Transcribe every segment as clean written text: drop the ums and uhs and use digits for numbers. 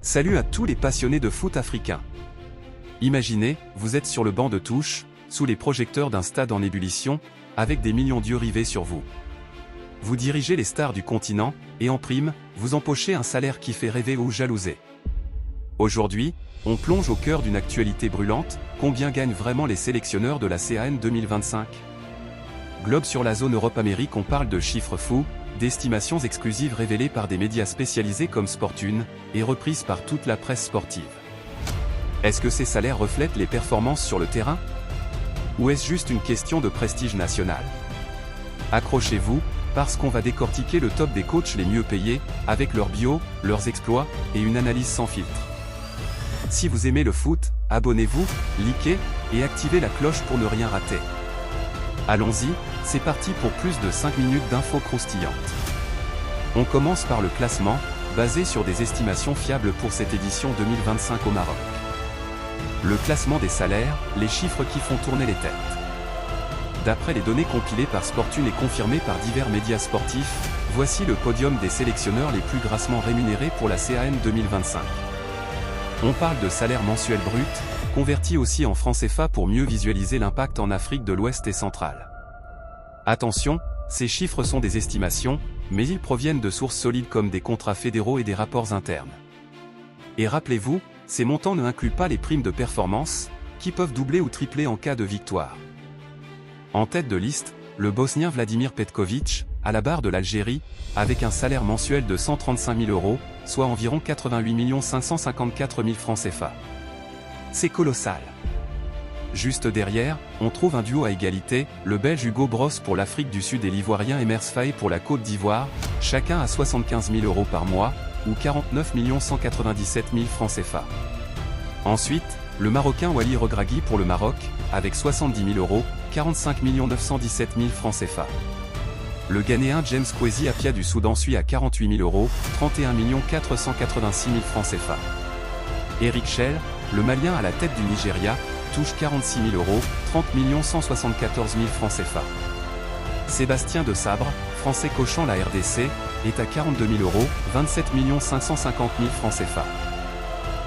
Salut à tous les passionnés de foot africain. Imaginez, vous êtes sur le banc de touche, sous les projecteurs d'un stade en ébullition, avec des millions d'yeux rivés sur vous. Vous dirigez les stars du continent, et en prime, vous empochez un salaire qui fait rêver ou jalouser. Aujourd'hui, on plonge au cœur d'une actualité brûlante. Combien gagnent vraiment les sélectionneurs de la CAN 2025 ? Globe sur la zone Europe-Amérique, on parle de chiffres fous, d'estimations exclusives révélées par des médias spécialisés comme Sport1, et reprises par toute la presse sportive. Est-ce que ces salaires reflètent les performances sur le terrain ? Ou est-ce juste une question de prestige national ? Accrochez-vous, parce qu'on va décortiquer le top des coachs les mieux payés, avec leurs bio, leurs exploits, et une analyse sans filtre. Si vous aimez le foot, abonnez-vous, likez, et activez la cloche pour ne rien rater. Allons-y, c'est parti pour plus de 5 minutes d'infos croustillantes. On commence par le classement, basé sur des estimations fiables pour cette édition 2025 au Maroc. Le classement des salaires, les chiffres qui font tourner les têtes. D'après les données compilées par Sport1 et confirmées par divers médias sportifs, voici le podium des sélectionneurs les plus grassement rémunérés pour la CAN 2025. On parle de salaire mensuel brut, converti aussi en francs CFA pour mieux visualiser l'impact en Afrique de l'Ouest et centrale. Attention, ces chiffres sont des estimations, mais ils proviennent de sources solides comme des contrats fédéraux et des rapports internes. Et rappelez-vous, ces montants ne incluent pas les primes de performance, qui peuvent doubler ou tripler en cas de victoire. En tête de liste, le Bosnien Vladimir Petković, à la barre de l'Algérie, avec un salaire mensuel de 135 000 €, soit environ 88 554 000 francs CFA. C'est colossal. Juste derrière, on trouve un duo à égalité, le Belge Hugo Bross pour l'Afrique du Sud et l'Ivoirien Emers Faé pour la Côte d'Ivoire, chacun à 75 000 € par mois, ou 49 197 000 francs CFA. Ensuite, le Marocain Wally Regragui pour le Maroc, avec 70 000 €, 45 917 000 francs CFA. Le Ghanéen James Kwesi Appiah du Soudan suit à 48 000 €, 31 486 000 francs CFA. Eric Chelle, le Malien à la tête du Nigeria, touche 46 000 €, 30 174 000 francs CFA. Sébastien de Sabre, français coachant la RDC, est à 42 000 €, 27 550 000 francs CFA.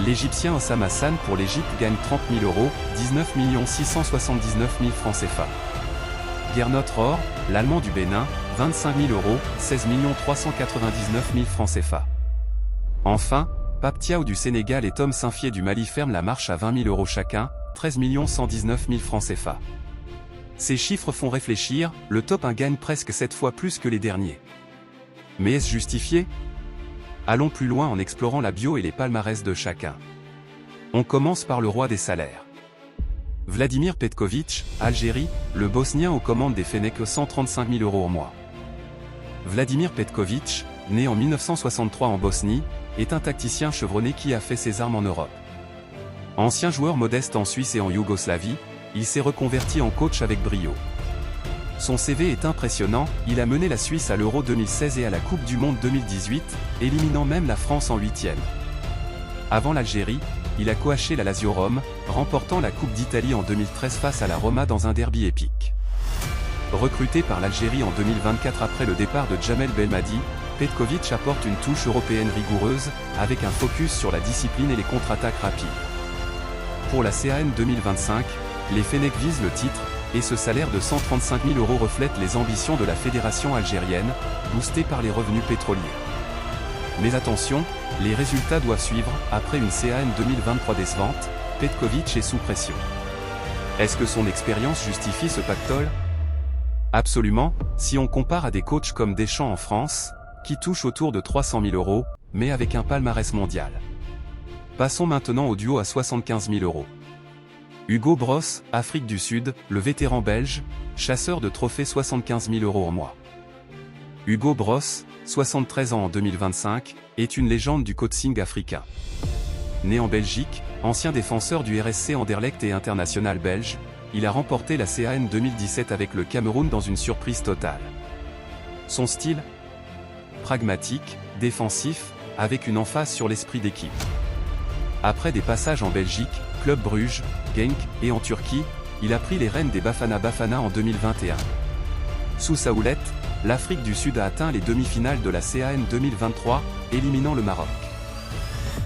L'Égyptien Hossam Hassan pour l'Égypte gagne 30 000 €, 19 679 000 francs CFA. Gernot Rohr, l'Allemand du Bénin, 25 000 €, 16 399 000 francs CFA. Enfin, Pape Thiaw du Sénégal et Tom Saint-Fié du Mali ferment la marche à 20 000 € chacun, 13 119 000 francs CFA. Ces chiffres font réfléchir, le top 1 gagne presque 7 fois plus que les derniers. Mais est-ce justifié ? Allons plus loin en explorant la bio et les palmarès de chacun. On commence par le roi des salaires. Vladimir Petković, Algérie, le Bosnien aux commandes des Fennecs 135 000 € au mois. Vladimir Petković, né en 1963 en Bosnie, est un tacticien chevronné qui a fait ses armes en Europe. Ancien joueur modeste en Suisse et en Yougoslavie, il s'est reconverti en coach avec brio. Son CV est impressionnant, il a mené la Suisse à l'Euro 2016 et à la Coupe du Monde 2018, éliminant même la France en 8e. Avant l'Algérie, il a coaché la Lazio Rome, remportant la Coupe d'Italie en 2013 face à la Roma dans un derby épique. Recruté par l'Algérie en 2024 après le départ de Djamel Belmadi, Petković apporte une touche européenne rigoureuse, avec un focus sur la discipline et les contre-attaques rapides. Pour la CAN 2025, les Fennecs visent le titre, et ce salaire de 135 000 € reflète les ambitions de la fédération algérienne, boostée par les revenus pétroliers. Mais attention, les résultats doivent suivre. Après une CAN 2023 décevante, Petković est sous pression. Est-ce que son expérience justifie ce pactole ? Absolument, si on compare à des coachs comme Deschamps en France, qui touchent autour de 300 000 €, mais avec un palmarès mondial. Passons maintenant au duo à 75 000 €. Hugo Bross, Afrique du Sud, le vétéran belge, chasseur de trophées 75 000 € au mois. Hugo Bross, 73 ans en 2025, est une légende du coaching africain. Né en Belgique, ancien défenseur du RSC Anderlecht et international belge, il a remporté la CAN 2017 avec le Cameroun dans une surprise totale. Son style ? Pragmatique, défensif, avec une emphase sur l'esprit d'équipe. Après des passages en Belgique, Club Bruges, Genk, et en Turquie, il a pris les rênes des Bafana Bafana en 2021. Sous sa houlette, l'Afrique du Sud a atteint les demi-finales de la CAN 2023, éliminant le Maroc.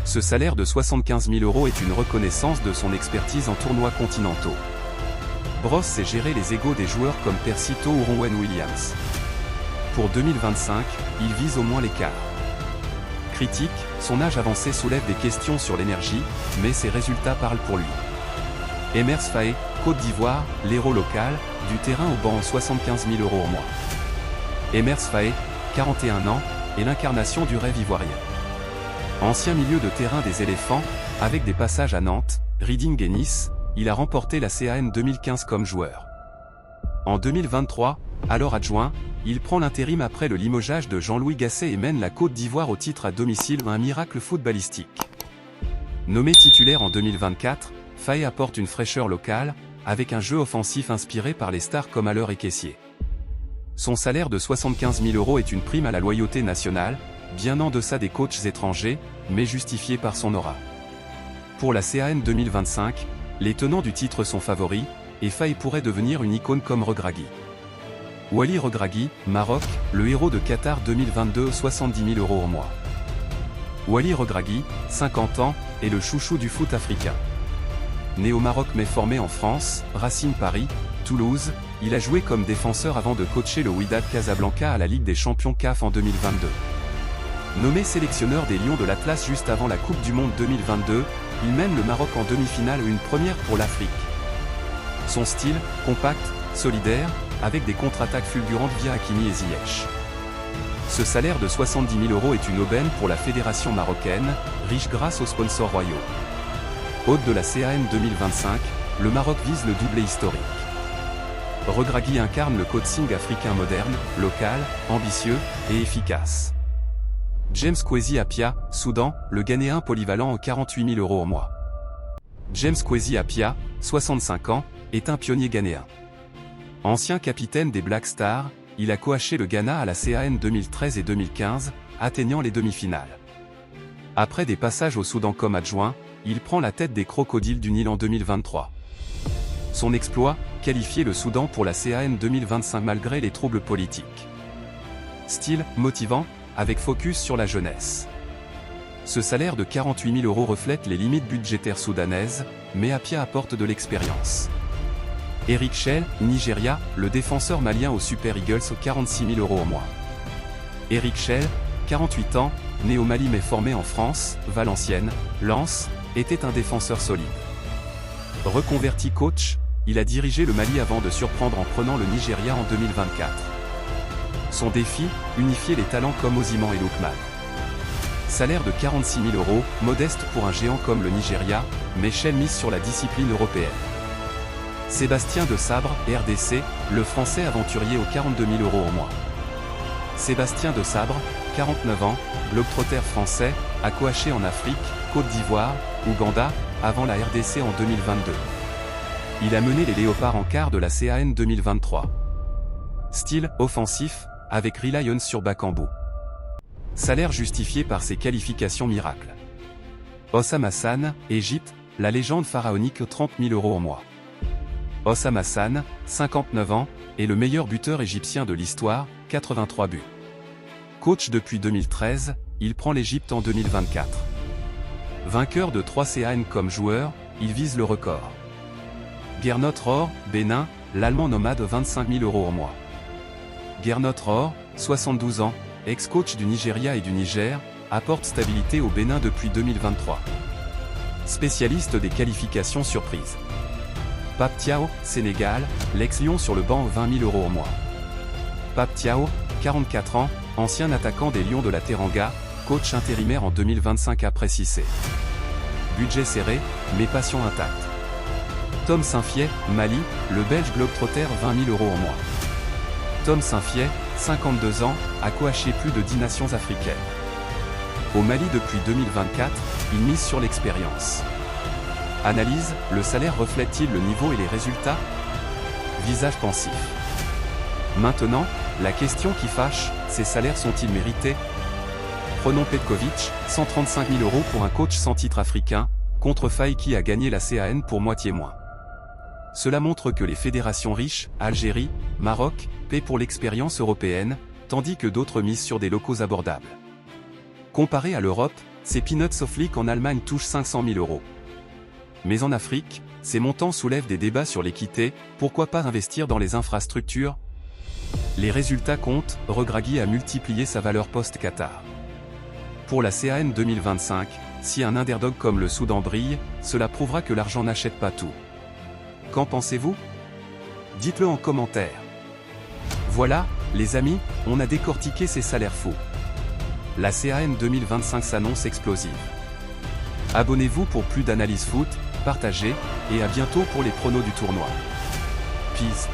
Ce salaire de 75 000 € est une reconnaissance de son expertise en tournois continentaux. Bros sait gérer les égos des joueurs comme Percy Tau ou Ronwen Williams. Pour 2025, il vise au moins l'écart. Critique, son âge avancé soulève des questions sur l'énergie, mais ses résultats parlent pour lui. Emers Faé, Côte d'Ivoire, l'héros local, du terrain au banc 75 000 € au mois. Emers Faé, 41 ans, est l'incarnation du rêve ivoirien. Ancien milieu de terrain des éléphants, avec des passages à Nantes, Reading et Nice, il a remporté la CAN 2015 comme joueur. En 2023, alors adjoint, il prend l'intérim après le limogeage de Jean-Louis Gasset et mène la Côte d'Ivoire au titre à domicile, un miracle footballistique. Nommé titulaire en 2024, Faé apporte une fraîcheur locale, avec un jeu offensif inspiré par les stars comme Haller et Kessié. Son salaire de 75 000 € est une prime à la loyauté nationale, bien en deçà des coachs étrangers, mais justifié par son aura. Pour la CAN 2025, les tenants du titre sont favoris, et Faé pourrait devenir une icône comme Regragui. Wally Regragui, Maroc, le héros de Qatar 2022, 70 000 € au mois. Wally Regragui, 50 ans, est le chouchou du foot africain. Né au Maroc mais formé en France, Racing Paris, Toulouse, il a joué comme défenseur avant de coacher le Wydad Casablanca à la Ligue des Champions CAF en 2022. Nommé sélectionneur des Lions de l'Atlas juste avant la Coupe du Monde 2022, il mène le Maroc en demi-finale, une première pour l'Afrique. Son style, compact, solidaire, avec des contre-attaques fulgurantes via Hakimi et Ziyech. Ce salaire de 70 000 € est une aubaine pour la fédération marocaine, riche grâce aux sponsors royaux. Hôte de la CAN 2025, le Maroc vise le doublé historique. Regragui incarne le coaching africain moderne, local, ambitieux et efficace. James Kwesi Appiah, Soudan, le Ghanéen polyvalent en 48 000 € au mois. James Kwesi Appiah, 65 ans, est un pionnier ghanéen. Ancien capitaine des Black Stars, il a coaché le Ghana à la CAN 2013 et 2015, atteignant les demi-finales. Après des passages au Soudan comme adjoint, il prend la tête des Crocodiles du Nil en 2023. Son exploit, qualifier le Soudan pour la CAN 2025 malgré les troubles politiques. Style, motivant, avec focus sur la jeunesse. Ce salaire de 48 000 € reflète les limites budgétaires soudanaises, mais Appiah apporte de l'expérience. Eric Shell, Nigeria, le défenseur malien aux Super Eagles, 46 000 € au mois. Eric Shell, 48 ans, né au Mali mais formé en France, Valenciennes, Lens, était un défenseur solide. Reconverti coach, il a dirigé le Mali avant de surprendre en prenant le Nigeria en 2024. Son défi, unifier les talents comme Osimhen et Lookman. Salaire de 46 000 €, modeste pour un géant comme le Nigeria, mais Shell mise sur la discipline européenne. Sébastien de Sabre, RDC, le français aventurier aux 42 000 € au mois. Sébastien de Sabre, 49 ans, globetrotter français, a coaché en Afrique, Côte d'Ivoire, Ouganda, avant la RDC en 2022. Il a mené les Léopards en quart de la CAN 2023. Style, offensif, avec Reliance sur Bakambu. Salaire justifié par ses qualifications miracles. Hossam Hassan, Égypte, la légende pharaonique, 30 000 € au mois. Hossam Hassan, 59 ans, est le meilleur buteur égyptien de l'histoire, 83 buts. Coach depuis 2013, il prend l'Égypte en 2024. Vainqueur de 3 CAN comme joueur, il vise le record. Gernot Rohr, Bénin, l'Allemand nomade, 25 000 € au mois. Gernot Rohr, 72 ans, ex-coach du Nigeria et du Niger, apporte stabilité au Bénin depuis 2023. Spécialiste des qualifications surprises. Pape Thiaw, Sénégal, l'ex-Lion sur le banc, 20 000 € au mois. Pape Thiaw, 44 ans, ancien attaquant des Lions de la Teranga, coach intérimaire en 2025 après Cissé. Budget serré, mais passion intacte. Tom Saint-Fiet, Mali, le Belge globetrotter, 20 000 € au mois. Tom Saint-Fiet, 52 ans, a coaché plus de 10 nations africaines. Au Mali depuis 2024, il mise sur l'expérience. Analyse, le salaire reflète-t-il le niveau et les résultats? Visage pensif. Maintenant, la question qui fâche, ces salaires sont-ils mérités? Prenons Petkovic, 135 000 € pour un coach sans titre africain, contre Faye qui a gagné la CAN pour moitié moins. Cela montre que les fédérations riches, Algérie, Maroc, paient pour l'expérience européenne, tandis que d'autres misent sur des locaux abordables. Comparé à l'Europe, ces Peanuts of League en Allemagne touchent 500 000 €. Mais en Afrique, ces montants soulèvent des débats sur l'équité, pourquoi pas investir dans les infrastructures? Les résultats comptent, Regragui a multiplié sa valeur post-Qatar. Pour la CAN 2025, si un underdog comme le Soudan brille, cela prouvera que l'argent n'achète pas tout. Qu'en pensez-vous? Dites-le en commentaire. Voilà, les amis, on a décortiqué ces salaires fous. La CAN 2025 s'annonce explosive. Abonnez-vous pour plus d'analyses foot, partagez, et à bientôt pour les pronos du tournoi. Peace.